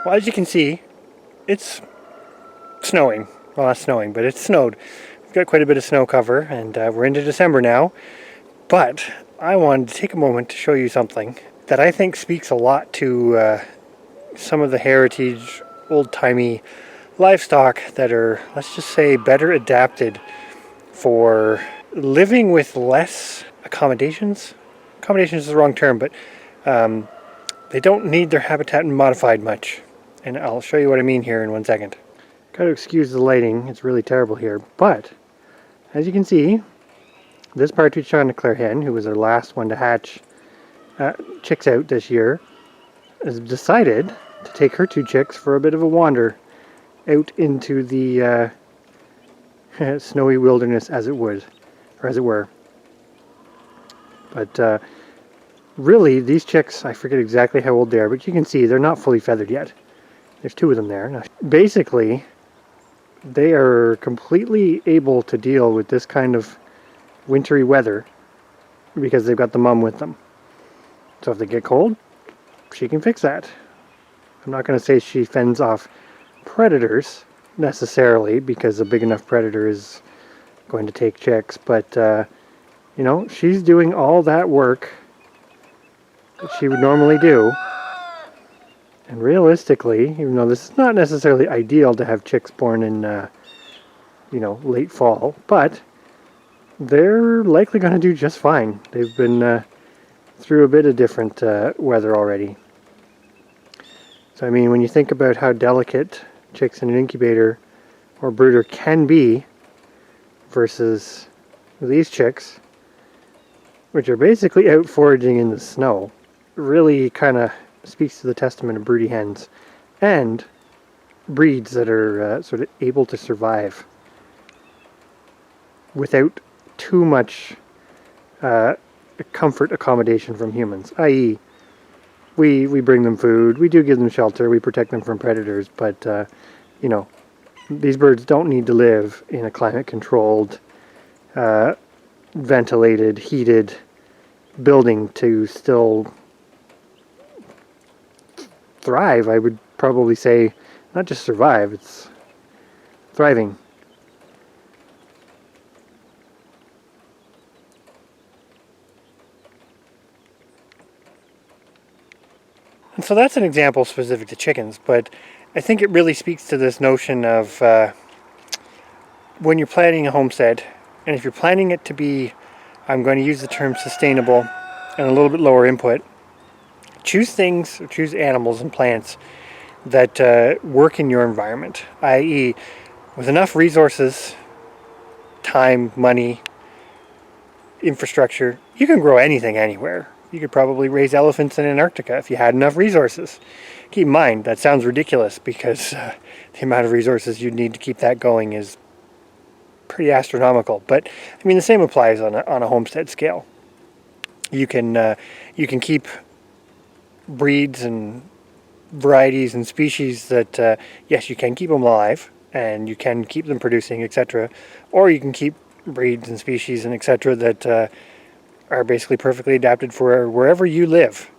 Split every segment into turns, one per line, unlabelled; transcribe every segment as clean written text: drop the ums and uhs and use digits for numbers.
Well, as you can see, it's snowing. Well, not snowing, but it's snowed. We've got quite a bit of snow cover, and we're into December now. But I wanted to take a moment to show you something that I think speaks a lot to some of the heritage, old-timey livestock that are, let's just say, better adapted for living with less accommodations. Accommodations is the wrong term, but they don't need their habitat modified much. And I'll show you what I mean here in 1 second. Got to excuse the lighting, it's really terrible here. But, as you can see, this Partridge Chantecler hen, who was our last one to hatch chicks out this year, has decided to take her 2 chicks for a bit of a wander out into the snowy wilderness, as it would, or as it were. But really, these chicks, I forget exactly how old they are, but you can see they're not fully feathered yet. There's 2 of them there. Now, basically, they are completely able to deal with this kind of wintry weather because they've got the mum with them. So if they get cold, she can fix that. I'm not going to say she fends off predators necessarily, because a big enough predator is going to take chicks, but you know, she's doing all that work that she would normally do. And realistically, even though this is not necessarily ideal to have chicks born in you know, late fall, but they're likely going to do just fine. They've been through a bit of different weather already. So I mean, when you think about how delicate chicks in an incubator or brooder can be versus these chicks, which are basically out foraging in the snow, really kind of speaks to the testament of broody hens and breeds that are sort of able to survive without too much comfort accommodation from humans, i.e. we bring them food, we do give them shelter, we protect them from predators, but you know, these birds don't need to live in a climate controlled, ventilated, heated building to still thrive. I would probably say not just survive, it's thriving. And so that's an example specific to chickens, but I think it really speaks to this notion of when you're planning a homestead, and if you're planning it to be, I'm going to use the term sustainable and a little bit lower input, choose things, choose animals and plants that work in your environment, i.e. with enough resources, time, money, infrastructure, you can grow anything anywhere. You could probably raise elephants in Antarctica if you had enough resources. Keep in mind, that sounds ridiculous because the amount of resources you'd need to keep that going is pretty astronomical. But I mean, the same applies on a homestead scale. You can keep breeds and varieties and species that yes, you can keep them alive and you can keep them producing, etc. Or you can keep breeds and species and etc. that are basically perfectly adapted for wherever you live.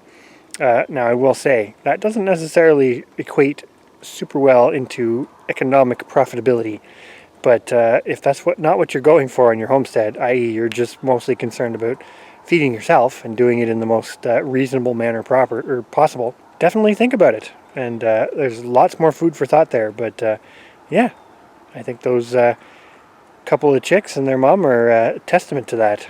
Now I will say that doesn't necessarily equate super well into economic profitability, but if that's not what you're going for in your homestead, i.e. you're just mostly concerned about feeding yourself and doing it in the most reasonable manner possible, definitely think about it. And there's lots more food for thought there, but yeah, I think those couple of chicks and their mom are a testament to that.